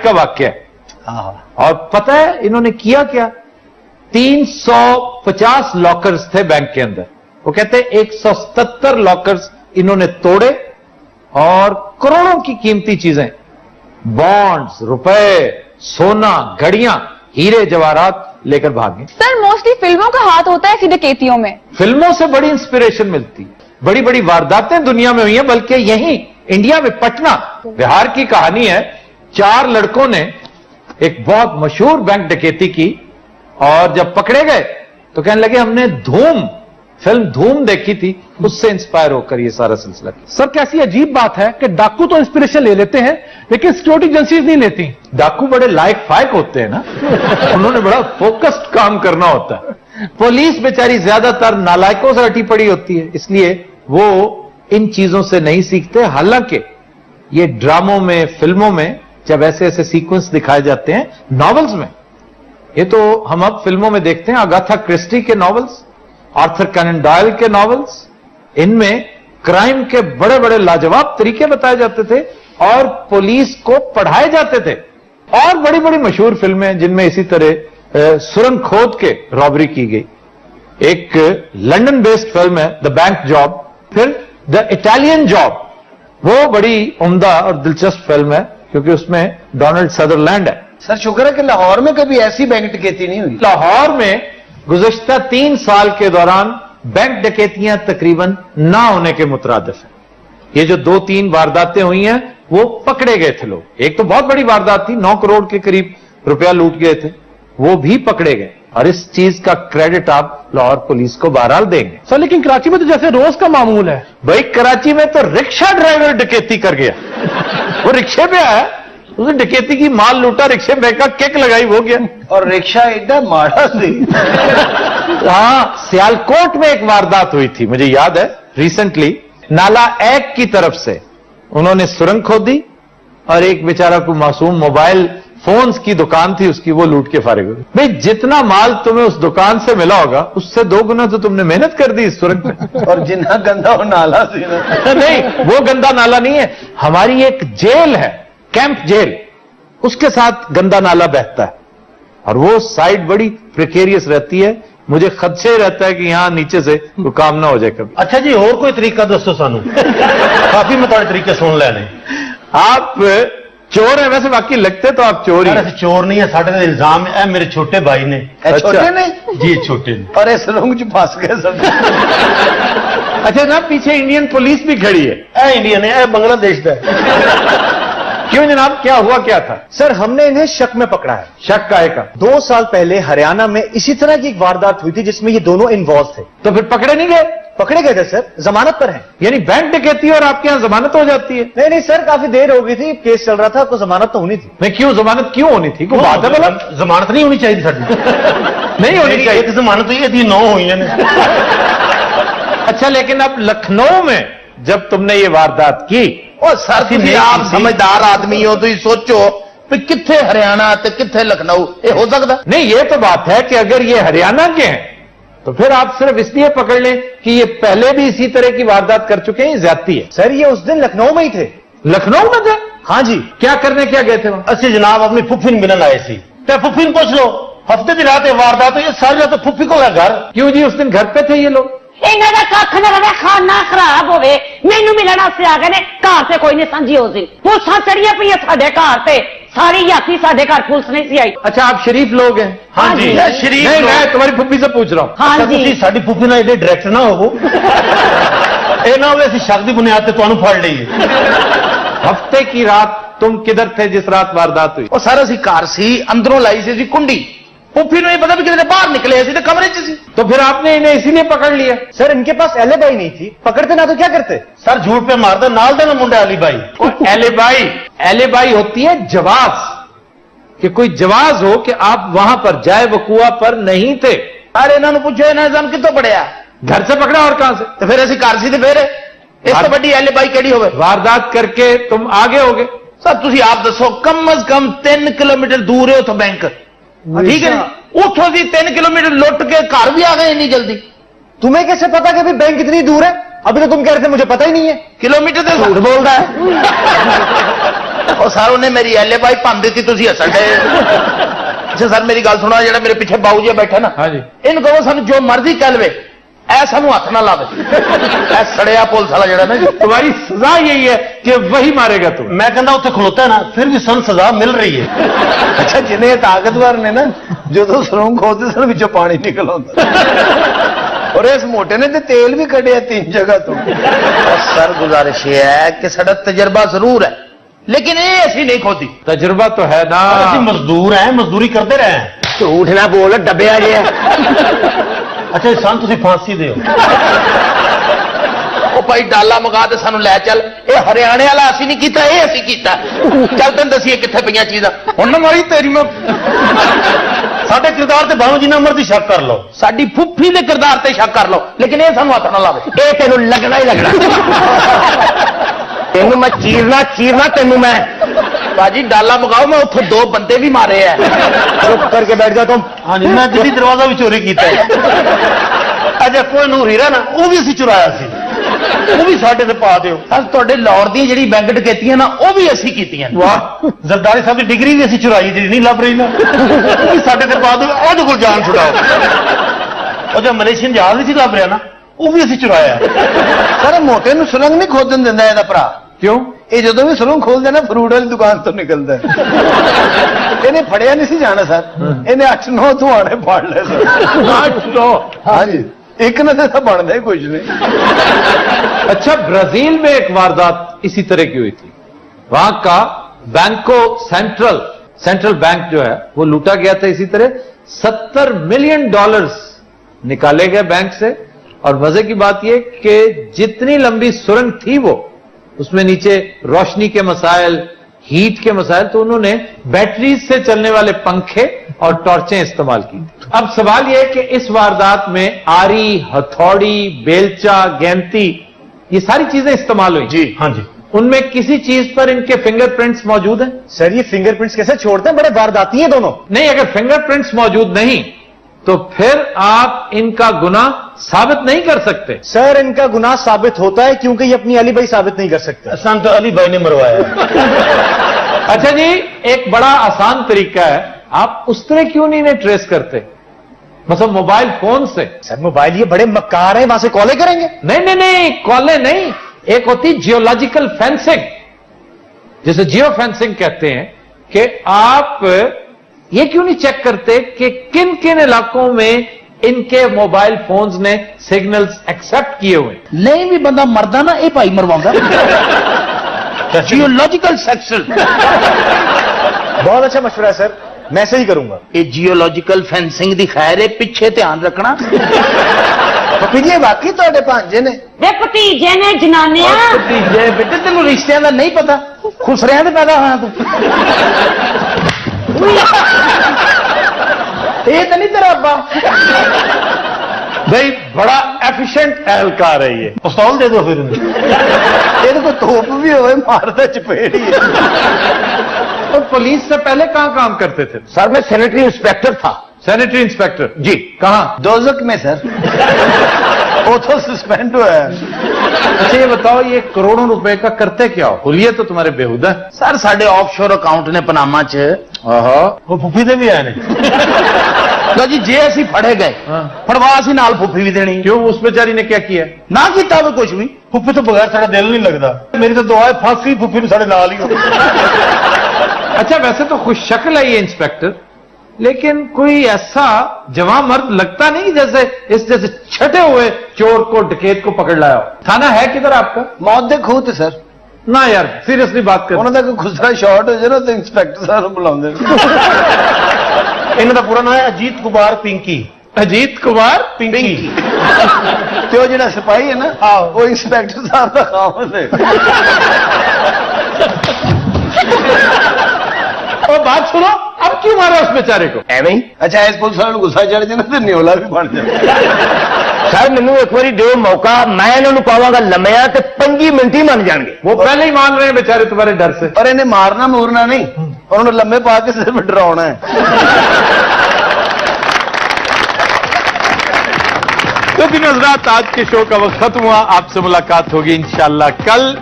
Night का वाक्य है। और पता है इन्होंने किया क्या? 350 लॉकर्स थे बैंक के अंदर। वो कहते हैं 177 लॉकर्स इन्होंने तोड़े और करोड़ों की कीमती चीजें, बॉन्ड्स, रुपए, सोना, घड़ियां, हीरे जवाहरात लेकर भागे। सर मोस्टली फिल्मों का हाथ होता है ऐसी डकैतियों में। फिल्मों से बड़ी इंस्पिरेशन मिलती है, बड़ी बड़ी वारदातें दुनिया में हुई हैं, बल्कि यहीं इंडिया में पटना बिहार की कहानी है। 4 लड़कों ने एक बहुत मशहूर बैंक डकैती की और जब पकड़े गए तो कहने लगे हमने फिल्म धूम देखी थी, उससे इंस्पायर होकर ये सारा सिलसिला किया। सर कैसी अजीब बात है कि डाकू तो इंस्पिरेशन ले लेते हैं लेकिन सिक्योरिटी एजेंसीज नहीं लेती। डाकू बड़े लायक फायक होते हैं ना, उन्होंने बड़ा फोकस्ड काम करना होता है। पुलिस बेचारी ज्यादातर नालायकों से हटी पड़ी होती है, इसलिए वो इन चीजों से नहीं सीखते। हालांकि ये ड्रामों में, फिल्मों में जब ऐसे ऐसे सीक्वेंस दिखाए जाते हैं, नॉवेल्स में, ये तो हम अब फिल्मों में देखते हैं, अगाथा क्रिस्टी के नॉवेल्स, आर्थर कनन डॉयल के नॉवेल्स, इनमें क्राइम के बड़े बड़े लाजवाब तरीके बताए जाते थे और पुलिस को पढ़ाए जाते थे। और बड़ी बड़ी मशहूर फिल्में जिनमें इसी तरह सुरंग खोद के रॉबरी की गई। एक लंदन बेस्ड फिल्म है द बैंक जॉब, फिर द इटालियन जॉब, वो बड़ी उम्दा और दिलचस्प फिल्म है क्योंकि उसमें डोनाल्ड सदरलैंड है। सर शुक्र है कि लाहौर में कभी ऐसी बैंक डकैती नहीं हुई। लाहौर में गुज़श्ता 3 साल के दौरान बैंक डकैतियां तकरीबन ना होने के मुतरादिफ है। ये जो 2-3 वारदातें हुई हैं वो पकड़े गए थे लोग। एक तो बहुत बड़ी वारदात थी, 9 करोड़ के करीब रुपया लूट गए थे, वो भी पकड़े गए और इस चीज का क्रेडिट आप लाहौर पुलिस को बहरहाल देंगे। सर लेकिन कराची में तो जैसे रोज का मामूल है। भाई कराची में तो रिक्शा ड्राइवर डकैती कर गया। वो रिक्शे पे आया, उसने डकैती की, माल लूटा, रिक्शे में का किक लगाई, हो गया। और रिक्शा एकदम माड़ा थी। हाँ, सियालकोट में एक वारदात हुई थी, मुझे याद है रिसेंटली। नाला एक की तरफ से उन्होंने सुरंग खोदी और एक बेचारा को मासूम मोबाइल फोन्स की दुकान थी उसकी, वो लूट के फारिग हो गई। भाई जितना माल तुम्हें उस दुकान से मिला होगा उससे 2 गुना तो तुमने मेहनत कर दी इस सुरंग में। और जितना गंदा वो नाला थी ना। नहीं, वो गंदा नाला नहीं है, हमारी एक जेल है, कैंप जेल, उसके साथ गंदा नाला बहता है और वो साइड बड़ी प्रिकेरियस रहती है। मुझे खदशे रहता है कि यहां नीचे से कोई काम ना हो जाए कभी। अच्छा जी, और कोई तरीका दसो सानू। काफी मैं तुहाडे तरीके सुन लेने। आप चोर है वैसे, बाकी लगते तो आप चोर ही। अरे चोर नहीं है, साढ़े तो इल्जाम है मेरे छोटे भाई ने। छोटे ने जी छोटे ने। और इस रुंग च फंस गए सब। अच्छा ना, पीछे इंडियन पुलिस भी खड़ी है। ए इंडियन है, ए बांग्लादेश का है। क्यों जनाब, क्या हुआ क्या था? सर हमने इन्हें शक में पकड़ा है। शक काहे का? 2 साल पहले हरियाणा में इसी तरह की एक वारदात हुई थी जिसमें ये दोनों इन्वॉल्व थे। तो फिर पकड़े नहीं गए? पकड़े गए थे सर, जमानत पर हैं। यानी बैंक डकैती और आपके यहां जमानत हो जाती है? नहीं नहीं सर, काफी देर हो गई थी, केस चल रहा था तो जमानत तो होनी थी। नहीं, क्यों जमानत क्यों होनी थी? कोई बात है? मतलब जमानत नहीं होनी चाहिए साडी। नहीं होनी चाहिए। एक जमानत हुई है, 9 हुई है। अच्छा, लेकिन अब लखनऊ में जब तुमने ये वारदात की, और सर तुसी आप समझदार आदमी हो, तो सोचो कि किथे हरियाणा ते किथे लखनऊ, ये हो सकता? नहीं, ये तो बात है कि अगर ये हरियाणा के हैं तो फिर आप सिर्फ इसलिए पकड़ लें कि ये पहले भी इसी तरह की वारदात कर चुके हैं, ये ज्यादती है। सर ये उस दिन लखनऊ में ही थे। लखनऊ में थे? हाँ जी। क्या करने क्या गए थे वहां? असि जनाब अपनी फुफी ने मिलन आए सी। ते फुफी ने पूछ लो, हफ्ते की रात वारदात हुई, सारी रात फुफी को है घर। क्यों जी, उस दिन घर पे थे ये लोग? इन्हां दा कख ना रवे, खाना खराब होवे, मैनू मिलना से आ गए ने, घर से कोई नहीं समझी उस दिन। पुलिसां चढ़िया पई साडे घर ते, सारी यात्री साडे घर पुलिस नहीं सी आई। अच्छा, आप शरीफ लोग हैं? हाँ जी, शरीफ। नहीं, मैं तुम्हारी फुफी से पूछ रहा हूँ। हाँ जी, साडी फुफी ना एडे डायरेक्ट ना होवो। ए ना होवे असीं शक दी बुनियाद ते तुहानू फड़ लईए। हफ्ते की रात तुम किधर थे जिस रात वारदात हुई? और सर असी घर सी, अंदरों लाई सी कुंडी, फुफी नहीं पता भी कितने बाहर निकले ऐसी तो कमरे च सी। तो फिर आपने इन्हें इसीलिए पकड़ लिया? सर इनके पास एलिबाई नहीं थी, पकड़ते ना तो क्या करते? सर झूठ पे मारते नाल दे ना मुंडे अली भाई। एलिबाई होती है जवाज, कि कोई जवाज हो कि आप वहां पर जाए वकुआ पर नहीं थे। अरे इन्होंने पूछो इन्होंने कितों पढ़िया? घर से पकड़ा और कहां से? तो फिर ऐसी घर सी, तो फिर इस तो बड़ी एलिबाई केड़ी होवे? वारदात करके तुम आगे हो गए। सर तुसी आप दसो, कम अज कम 3 किलोमीटर दूर है उतो बैंक, ठीक है? उठो जी 3 किलोमीटर लुट के घर भी आ गए इतनी जल्दी। तुम्हें कैसे पता कि अभी बैंक इतनी दूर है? अभी तो तुम कह रहे थे मुझे पता ही नहीं है। किलोमीटर से झूठ बोलता है और सर उन्हें मेरी एले बाई भन दी तुम हसन डे। अच्छा सर मेरी गल सुना, जो मेरे पीछे बाऊ जी बैठा ना, हाँ जी। इन कहो सानू जो मर्जी कह लवे, ऐ सानू हथ ना लावे। ऐ सड़िया पुलिस वाला जड़ा ना जी, तुम्हारी सजा यही है कि वही मारेगा तुम। मैं कहता उत्थे खलोता है ना, फिर भी सन सजा मिल रही है। अच्छा जिन्हें ताकतवर ने ना जो तो सुरंग खोदते सन विचों पानी निकल आता और इस मोटे ने तो तेल भी कढ़िया 3 जगह तो। और सर गुजारिश ये है कि साडा तजर्बा जरूर है, लेकिन ये ऐसी नहीं खोदी। तजुर्बा तो है ना। ਅਸੀਂ मजदूर हैं, मजदूरी करते रहे हैं। झूठ ना बोल, डब्बिया जे अच्छा सन तुसी फांसी दे ਉਹ ਭਾਈ ਡਾਲਾ ਮਗਾ ਤੇ ਸਾਨੂੰ ਲੈ ਚੱਲ। ਇਹ ਹਰਿਆਣੇ ਵਾਲਾ ਅਸੀਂ ਨਹੀਂ ਕੀਤਾ, ਇਹ ਅਸੀਂ ਕੀਤਾ। ਚੱਲ ਤੈਨੂੰ ਦਸੀਏ ਕਿੱਥੇ ਪਈਆਂ ਚੀਜ਼ਾਂ। ਹੁਣ ਨਾ ਮਾਰੀ ਤੇਰੀ ਮੈਂ ਸਾਡੇ ਕਿਰਦਾਰ ਤੇ ਭਾਵੇਂ ਜਿੰਨਾ ਮਰਜ਼ੀ ਸ਼ੱਕ ਕਰ ਲਓ। ਸਾਡੀ ਫੁੱਫੀ ਦੇ ਕਿਰਦਾਰ ਤੇ ਸ਼ੱਕ ਕਰ ਲਓ, ਲੇਕਿਨ ਇਹ ਸਾਨੂੰ ਹੱਥ ਨਾ ਲਾਵੇ। ਇਹ ਤੈਨੂੰ ਲੱਗਣਾ ਹੀ ਲੱਗਣਾ। ਤੈਨੂੰ ਮੈਂ ਚੀਰਨਾ ਤੈਨੂੰ ਮੈਂ। ਬਾਜੀ ਡਾਲਾ ਮਗਾਓ, ਮੈਂ ਉੱਥੇ 2 ਬੰਦੇ ਵੀ ਮਾਰੇ ਆ। चुप करके बैठ जाओ तुम। हाँ जी, मैं दिल्ली दरवाजा भी चोरी किया है। अजय कोई नूर हीरा ना, वो भी ਅਸੀਂ ਚੁਰਾਇਆ ਸੀ, ਉਹ ਵੀ ਸਾਡੇ ਤੇ ਪਾ ਦਿਓ। ਸਰ ਤੁਹਾਡੇ ਲਾਹੌਰ ਦੀਆਂ ਜਿਹੜੀ ਬੈਂਕ ਡਕੈਤੀਆਂ ਨਾ, ਉਹ ਵੀ ਅਸੀਂ ਕੀਤੀਆਂ। ਵਾਹ, ਜ਼ਰਦਾਰੀ ਸਾਹਿਬ ਦੀ ਡਿਗਰੀ ਵੀ ਅਸੀਂ ਚੁਰਾਈ, ਜਿਹੜੀ ਨਹੀਂ ਲੱਭ ਰਹੀ ਨਾ, ਉਹ ਵੀ ਸਾਡੇ ਤੇ ਪਾ ਦਿਓ। ਉਹਦੇ ਕੋਲ ਜਾਨ ਛੁਡਾਓ। ਉਹ ਜੋ ਮਲੇਸ਼ੀਅਨ ਜਹਾਜ਼ ਨਹੀਂ ਸੀ ਲੱਭ ਰਿਹਾ ਨਾ, ਉਹ ਵੀ ਅਸੀਂ ਚੁਰਾਇਆ। सर मोटे ਨੂੰ ਸੁਰੰਗ ਨਹੀਂ ਖੋਦਣ ਦਿੰਦਾ ਇਹਦਾ ਭਰਾ। क्यों? ਇਹ ਜਦੋਂ ਵੀ ਸੁਰੰਗ ਖੋਲਦਾ ਨਾ ਫਰੂਟ ਵਾਲੀ ਦੁਕਾਨ ਤੋਂ ਨਿਕਲਦਾ ਹੈ। ਇਹਨੇ ਫੜਿਆ ਨਹੀਂ ਸੀ ਜਾਣਾ ਸਰ, ਇਹਨੇ 8-9 ਧੁਆਣੇ ਫੜ ਲਏ ਸਰ। 8-9। हाँ जी, एक न तो बनता ही कुछ नहीं। अच्छा, ब्राजील में एक वारदात इसी तरह की हुई थी। वहां का बैंको सेंट्रल बैंक जो है वो लूटा गया था इसी तरह। $70 मिलियन निकाले गए बैंक से। और मजे की बात यह कि जितनी लंबी सुरंग थी वो, उसमें नीचे रोशनी के मसाइल, हीट के मसाइल, तो उन्होंने बैटरीज से चलने वाले पंखे और टॉर्चें इस्तेमाल की। अब सवाल यह है कि इस वारदात में आरी, हथौड़ी, बेलचा, गेंती, ये सारी चीजें इस्तेमाल हुई जी। हाँ जी। उनमें किसी चीज पर इनके फिंगरप्रिंट्स मौजूद हैं? सर ये फिंगरप्रिंट्स कैसे छोड़ते हैं, बड़े वारदाती हैं दोनों। नहीं, अगर फिंगरप्रिंट्स मौजूद नहीं तो फिर आप इनका गुनाह साबित नहीं कर सकते। सर इनका गुनाह साबित होता है क्योंकि ये अपनी अली भाई साबित नहीं कर सकते। सन तो अली भाई ने मरवाया। अच्छा जी, एक बड़ा आसान तरीका है, आप उस तरह क्यों नहीं इन्हें ट्रेस करते, मतलब मोबाइल फोन से? सर मोबाइल ये बड़े मक्कार हैं, वहां से कॉलें करेंगे। नहीं, कॉलें नहीं, एक होती जियोलॉजिकल फेंसिंग, जिसे जियो फेंसिंग कहते हैं, कि आप ये क्यों नहीं चेक करते कि किन किन इलाकों में इनके मोबाइल फोन्स ने सिग्नल्स एक्सेप्ट किए हुए। नहीं भी बंदा मरदा ना, ये भाई मरवाऊंगा। Geological section. बहुत अच्छा मशवरा है सर, मैं ऐसे ही करूंगा। ये जियोलॉजिकल फेंसिंग दी खैर है, पीछे ध्यान रखना। भतीजे बाकी ਤੁਹਾਡੇ ਭਾਂਜੇ ਨੇ। ਵੇ ਭਤੀਜੇ ਨੇ ਜਨਾਨਿਆਂ। भतीजे बेटे तेनू रिश्तियां दा नहीं पता, खुसरियां ते पैदा होया तू। ये तो नहीं तेरा अब्बा। भाई बड़ा एफिशिएंट एहलकार है ये। पिस्तौल दे दो फिर। ਇਹਦੇ ਕੋਲ ਤੋਪ ਵੀ ਹੋਵੇ ਮਾਰਦਾ ਚਪੇੜ ਹੀ। तो पुलिस से पहले कहां काम करते थे? सर मैं सैनिटरी इंस्पेक्टर था। सैनिटरी इंस्पेक्टर जी, कहां? दोजक में सर। वो तो सस्पेंड हुआ है। अच्छा ये बताओ, ये करोड़ों रुपए का करते क्या हो? हुलिये तो तुम्हारे बेहुदा है। सर साडे ऑफशोर अकाउंट ने पनामा च। वो फुफी दे भी आए ने। लो जी, जे असी फड़े गए फड़वा असी नाल फुफी भी देनी। क्यों, उस बेचारी ने क्या किया? ना किया वो कुछ भी। फुफी तो बगैर साड़ा दिल नहीं लगता। मेरी तो दुआ है फांसी फुफी साढ़े नाल ही हो। अच्छा वैसे तो खुश शक्ल है ये इंस्पेक्टर, लेकिन कोई ऐसा जवां मर्द लगता नहीं जैसे इस जैसे छठे हुए चोर को, डकैत को पकड़ लाया हो। थाना है किधर आपका? मौत दे खूह ते सर। ना यार सीरियसली बात कर। ਉਹਨਾਂ ਦਾ ਕੋਈ ਖੁਸਰਾ ਸ਼ਾਟ ਹੋ ਜਾਏ ਨਾ ਤੇ ਇੰਸਪੈਕਟਰ ਸਾਹਿਬ ਨੂੰ ਬੁਲਾਉਂਦੇ ਨੇ। इन्हों का पूरा नाम है अजीत कुमार पिंकी। अजीत कुमार पिंकी। ਤੇ ਉਹ ਜਿਹੜਾ ਸਿਪਾਹੀ ਹੈ ਨਾ, ਉਹ ਇੰਸਪੈਕਟਰ ਸਾਹਿਬ ਦਾ ਖਾਮਦ ਹੈ। और बात सुनो, अब क्यों मारा उस बेचारे को? एवं ही ਅੱਛਾ ਇਸ ਪੁਲਿਸ ਵਾਲੇ ਨੂੰ ਗੁੱਸਾ ਚੜ ਜਾਣਾ ਤੇ ਨਿਓਲਾ ਵੀ ਬਣ ਜਾਣਾ। सर मैनू एक बार दो मौका, मैं इन्होंने पावांगा लम्या ते 5 मिनट ही मान जाएंगे। वो पहले ही मान रहे हैं बेचारे तुम्हारे डर से। पर इन्हें मारना मोरना नहीं, उन्होंने लम्बे पा के सिर्फ डराना है। तो दिन हजरात, आज के शो का वक्त खत्म हुआ। आपसे मुलाकात होगी इंशाल्लाह कल।